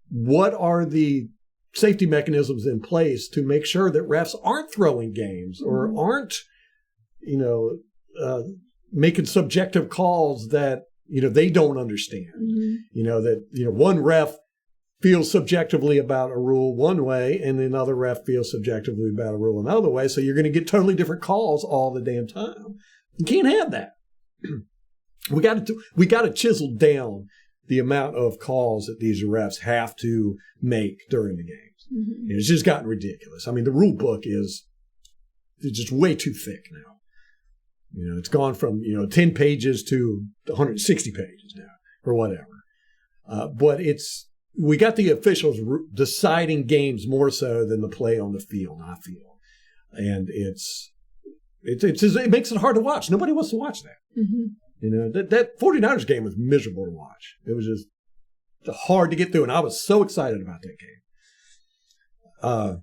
what are the safety mechanisms in place to make sure that refs aren't throwing games or aren't, making subjective calls that, they don't understand. One ref feels subjectively about a rule one way, and another ref feels subjectively about a rule another way. So you're going to get totally different calls all the damn time. You can't have that. We got to chisel down the amount of calls that these refs have to make during the games. It's just gotten ridiculous. I mean, the rule book is just way too thick now. It's gone from 10 pages to 160 pages now, or whatever. But we got the officials deciding games more so than the play on the field, I feel. And it makes it hard to watch. Nobody wants to watch that. That 49ers game was miserable to watch. It was just hard to get through, and I was so excited about that game.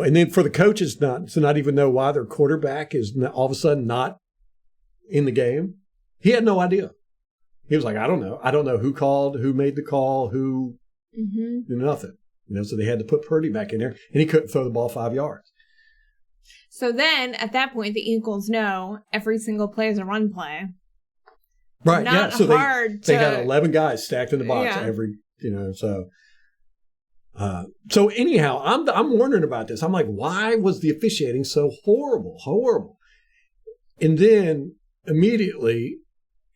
And then for the coaches to not even know why their quarterback is all of a sudden not in the game, he had no idea. He was like, I don't know. I don't know who called, who made the call, who, nothing. So they had to put Purdy back in there, and he couldn't throw the ball 5 yards. So then, at that point, the Eagles know every single play is a run play. Right, Not yeah. So hard they got 11 guys stacked in the box every, so. So anyhow, I'm wondering about this. I'm like, why was the officiating so horrible? And then immediately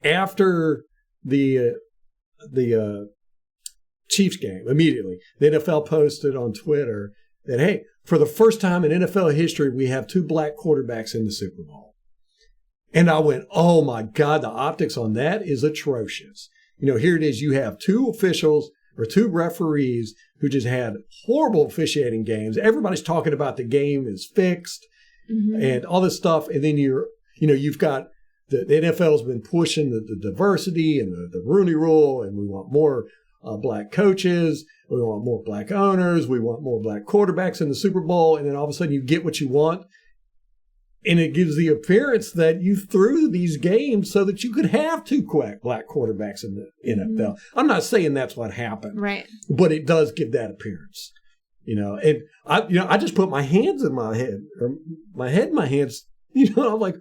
after the Chiefs game, immediately the NFL posted on Twitter that, hey, for the first time in NFL history, we have 2 black quarterbacks in the Super Bowl. And I went, oh my God, the optics on that is atrocious. Here it is. You have 2 officials or 2 referees who just had horrible officiating games. Everybody's talking about the game is fixed and all this stuff. And then you've got the NFL's been pushing the diversity and the Rooney Rule, and we want more black coaches. We want more black owners. We want more black quarterbacks in the Super Bowl. And then all of a sudden you get what you want. And it gives the appearance that you threw these games so that you could have 2 black quarterbacks in the NFL. I'm not saying that's what happened, right? But it does give that appearance, And I just put my hands in my head, or my head in my hands. I'm like,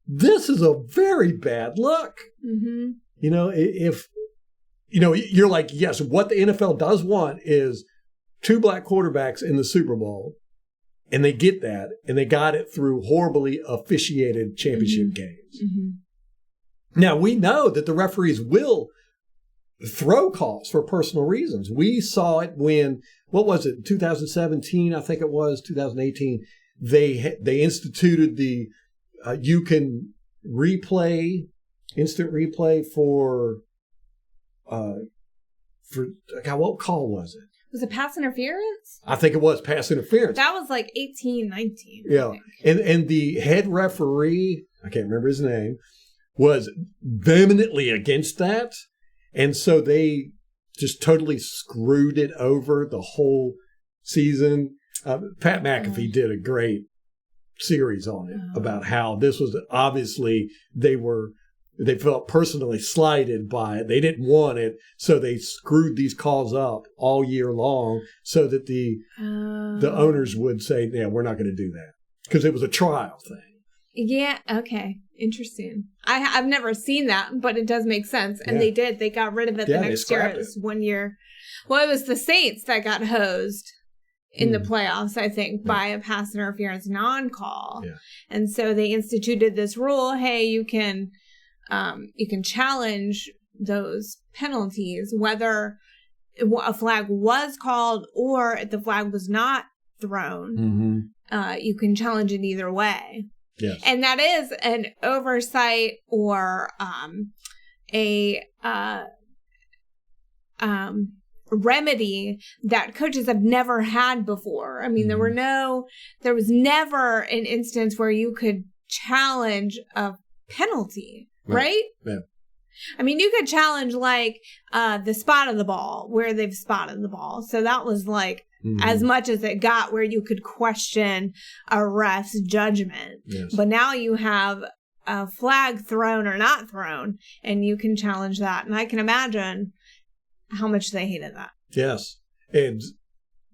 this is a very bad look. If you're like, yes, what the NFL does want is 2 black quarterbacks in the Super Bowl. And they get that, and they got it through horribly officiated championship games. Now, we know that the referees will throw calls for personal reasons. We saw it when, 2017, I think it was, 2018, they instituted the you can instant replay for God, what call was it? Was it pass interference? I think it was pass interference. That was like 18, 19. Yeah. And the head referee, I can't remember his name, was vehemently against that. And so they just totally screwed it over the whole season. Pat McAfee did a great series on it about how this was obviously they felt personally slighted by it. They didn't want it, so they screwed these calls up all year long so that the owners would say, yeah, we're not going to do that, because it was a trial thing. Yeah, okay. Interesting. I've never seen that, but it does make sense. And they did. They got rid of it the next year. It was 1 year. Well, it was the Saints that got hosed in the playoffs, I think, by a pass interference non-call. Yeah. And so they instituted this rule, hey, you can challenge those penalties, whether a flag was called or if the flag was not thrown. You can challenge it either way. Yes. And that is an oversight or a remedy that coaches have never had before. I mean, there was never an instance where you could challenge a penalty. Right? Yeah. I mean, you could challenge like the spot of the ball, where they've spotted the ball. So that was like as much as it got, where you could question a ref's judgment. Yes. But now you have a flag thrown or not thrown, and you can challenge that. And I can imagine how much they hated that. Yes. And,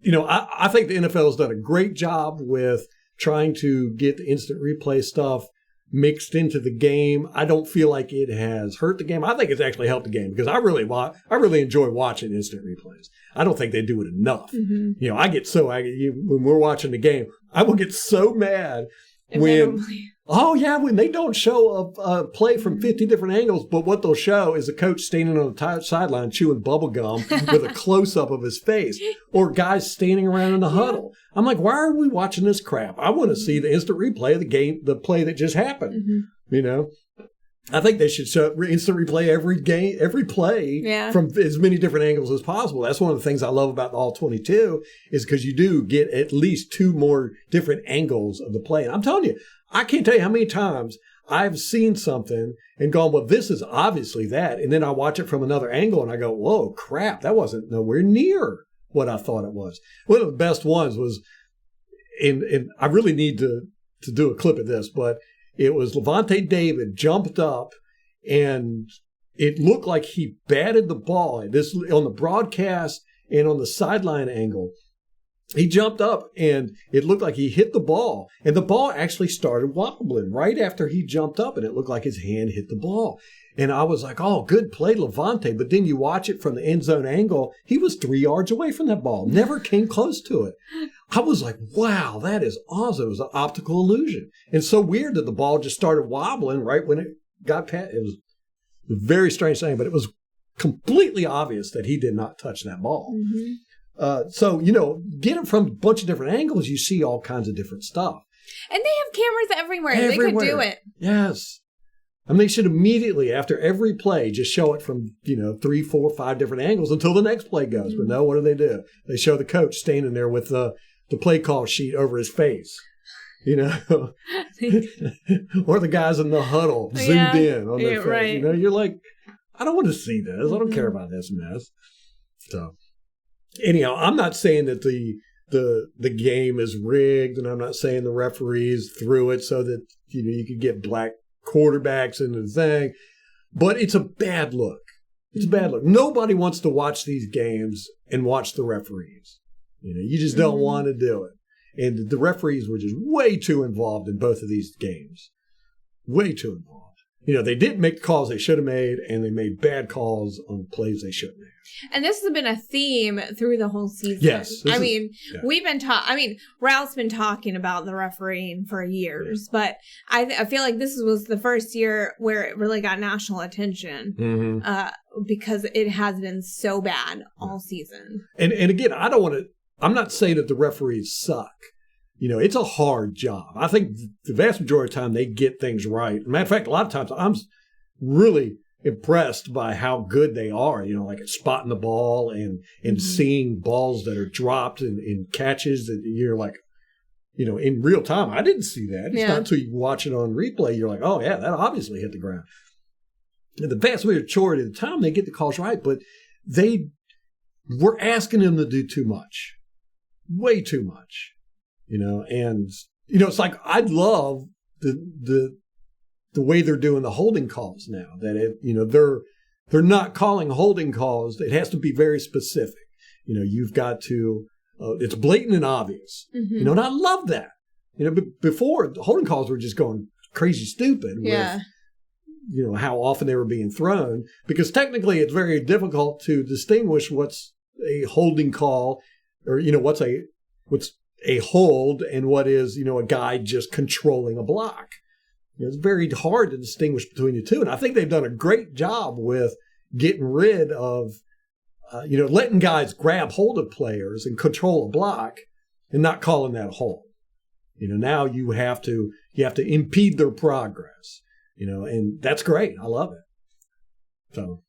I think the NFL has done a great job with trying to get the instant replay stuff mixed into the game. I don't feel like it has hurt the game. I think it's actually helped the game, because I really enjoy watching instant replays. I don't think they do it enough. I get when we're watching the game, I will get so mad when they don't show a play from 50 different angles, but what they'll show is a coach standing on the sideline chewing bubble gum with a close-up of his face, or guys standing around in the huddle. I'm like, why are we watching this crap? I want to see the instant replay of the game, the play that just happened. I think they should show instant replay every play from as many different angles as possible. That's one of the things I love about the All 22, is because you do get at least 2 more different angles of the play. And I'm telling you, I can't tell you how many times I've seen something and gone, well, this is obviously that. And then I watch it from another angle and I go, whoa, crap, that wasn't nowhere near what I thought it was. One of the best ones was, and I really need to do a clip of this, but it was Levante David jumped up, and it looked like he batted the ball. This on the broadcast and on the sideline angle. He jumped up, and it looked like he hit the ball, and the ball actually started wobbling right after he jumped up, and it looked like his hand hit the ball. And I was like, oh, good play, Levante. But then you watch it from the end zone angle, he was 3 yards away from that ball, never came close to it. I was like, wow, that is awesome. It was an optical illusion. And so weird that the ball just started wobbling right when it got past. It was a very strange thing, but it was completely obvious that he did not touch that ball. So, get it from a bunch of different angles, you see all kinds of different stuff. And they have cameras everywhere. They could do it. Yes. I mean, they should immediately, after every play, just show it from, 3, 4, 5 different angles until the next play goes. But no, what do? They show the coach standing there with the play call sheet over his face, or the guys in the huddle zoomed in on their face. Right. You're like, I don't want to see this. I don't care about this mess. So, anyhow, I'm not saying that the game is rigged, and I'm not saying the referees threw it so that you could get black quarterbacks into the thing, but it's a bad look. It's a bad look. Nobody wants to watch these games and watch the referees. You just don't want to do it. And the referees were just way too involved in both of these games. Way too involved. They didn't make the calls they should have made, and they made bad calls on plays they shouldn't have. And this has been a theme through the whole season. Yes. We've been Ralph's been talking about the refereeing for years, but I feel like this was the first year where it really got national attention because it has been so bad all season. And again, I'm not saying that the referees suck. It's a hard job. I think the vast majority of the time they get things right. Matter of fact, a lot of times I'm really impressed by how good they are, like at spotting the ball and seeing balls that are dropped in catches that you're like, in real time. I didn't see that. It's not until you watch it on replay, you're like, oh, yeah, that obviously hit the ground. And the vast majority of the time they get the calls right, but they were asking them to do too much, way too much, and, it's like I love the way they're doing the holding calls now, that they're not calling holding calls. It has to be very specific. You've got to, it's blatant and obvious, and I love that. Before the holding calls were just going crazy stupid with, how often they were being thrown, because technically it's very difficult to distinguish what's a holding call or, what's a hold and what is, a guy just controlling a block. It's very hard to distinguish between the two. And I think they've done a great job with getting rid of, letting guys grab hold of players and control a block and not calling that a hold. Now you have to impede their progress, and that's great. I love it. So,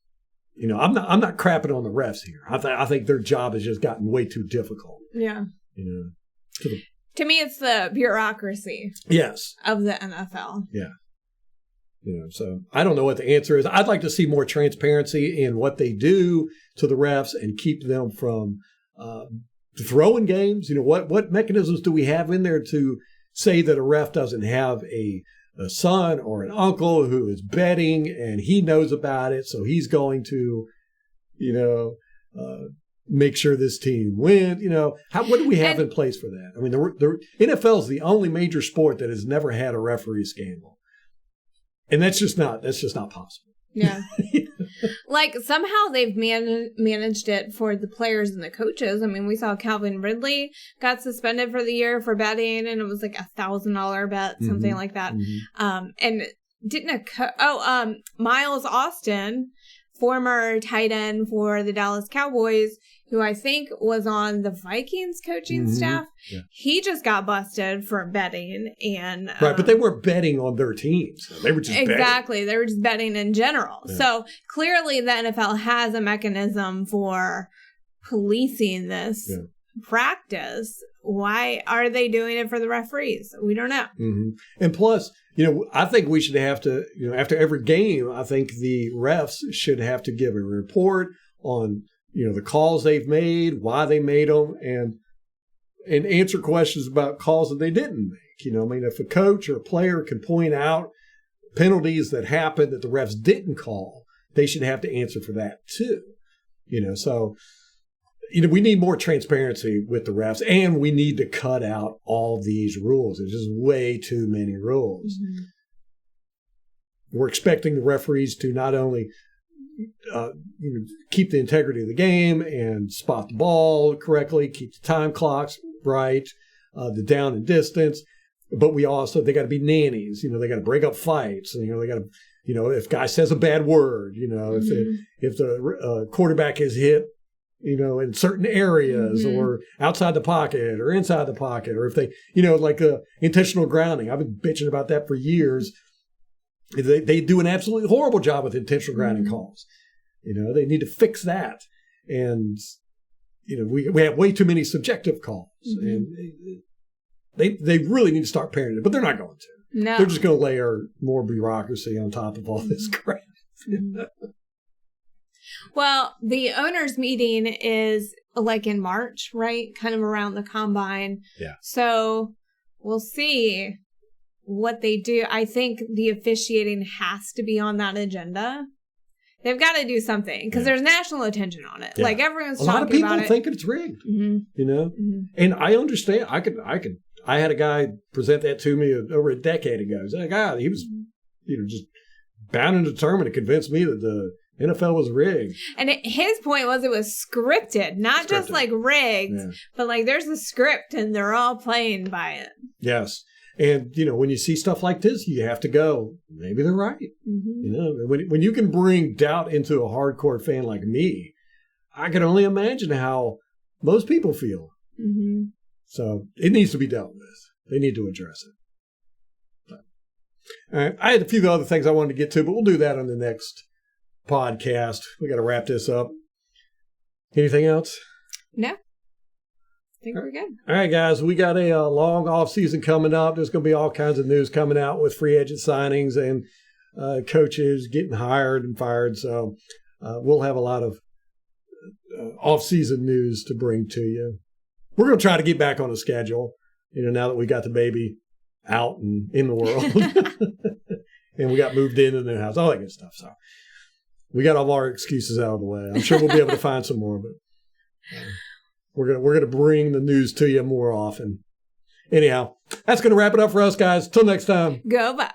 I'm not crapping on the refs here. I think their job has just gotten way too difficult. Yeah. To me, it's the bureaucracy. Yes. Of the NFL. Yeah. So I don't know what the answer is. I'd like to see more transparency in what they do to the refs and keep them from throwing games. What mechanisms do we have in there to say that a ref doesn't have a son or an uncle who is betting and he knows about it, so he's going to, make sure this team wins. What do we have in place for that? I mean, the NFL is the only major sport that has never had a referee scandal, and that's just not possible. Yeah, like somehow they've managed it for the players and the coaches. I mean, we saw Calvin Ridley got suspended for the year for betting, and it was like $1,000 bet, something like that. And didn't Miles Austin, former tight end for the Dallas Cowboys, who I think was on the Vikings coaching staff. Yeah. He just got busted for betting. And right, but they weren't betting on their teams. They were just betting. They were just betting in general. Yeah. So clearly the NFL has a mechanism for policing this practice. Why are they doing it for the referees? We don't know. And plus, I think we should have to, after every game, I think the refs should have to give a report on the calls they've made, why they made them, and answer questions about calls that they didn't make. If a coach or a player can point out penalties that happened that the refs didn't call, they should have to answer for that too. So we need more transparency with the refs, and we need to cut out all these rules. There's just way too many rules. Mm-hmm. We're expecting the referees to not only keep the integrity of the game and spot the ball correctly, keep the time clocks right, the down and distance, but they got to be nannies. They got to break up fights. They got to, if guy says a bad word, if the quarterback is hit, in certain areas or outside the pocket or inside the pocket, or if they, like intentional grounding. I've been bitching about that for years. They do an absolutely horrible job with intentional grounding calls. They need to fix that. And, we have way too many subjective calls. And they really need to start parenting it, but they're not going to. No. They're just going to layer more bureaucracy on top of all this crap. Well, the owners' meeting is like in March, right? Kind of around the combine. Yeah. So we'll see what they do. I think the officiating has to be on that agenda. They've got to do something because there's national attention on it. Yeah. Like everyone's talking about it. A lot of people think it's rigged, and I understand. I had a guy present that to me over a decade ago. He was, just bound and determined to convince me that the NFL was rigged. And his point was it was scripted, not just like rigged, but like there's a script and they're all playing by it. Yes. And, when you see stuff like this, you have to go, maybe they're right. When you can bring doubt into a hardcore fan like me, I can only imagine how most people feel. So it needs to be dealt with. They need to address it. All right. I had a few other things I wanted to get to, but we'll do that on the next podcast. We got to wrap this up. Anything else? No. I think we're good. All right, guys. We got a long off season coming up. There's going to be all kinds of news coming out with free agent signings and coaches getting hired and fired. So we'll have a lot of off season news to bring to you. We're going to try to get back on a schedule, now that we got the baby out and in the world. And we got moved into the new house, all that good stuff. So we got all our excuses out of the way. I'm sure we'll be able to find some more, but we're gonna bring the news to you more often. Anyhow, that's going to wrap it up for us, guys. Till next time. Go Bucs.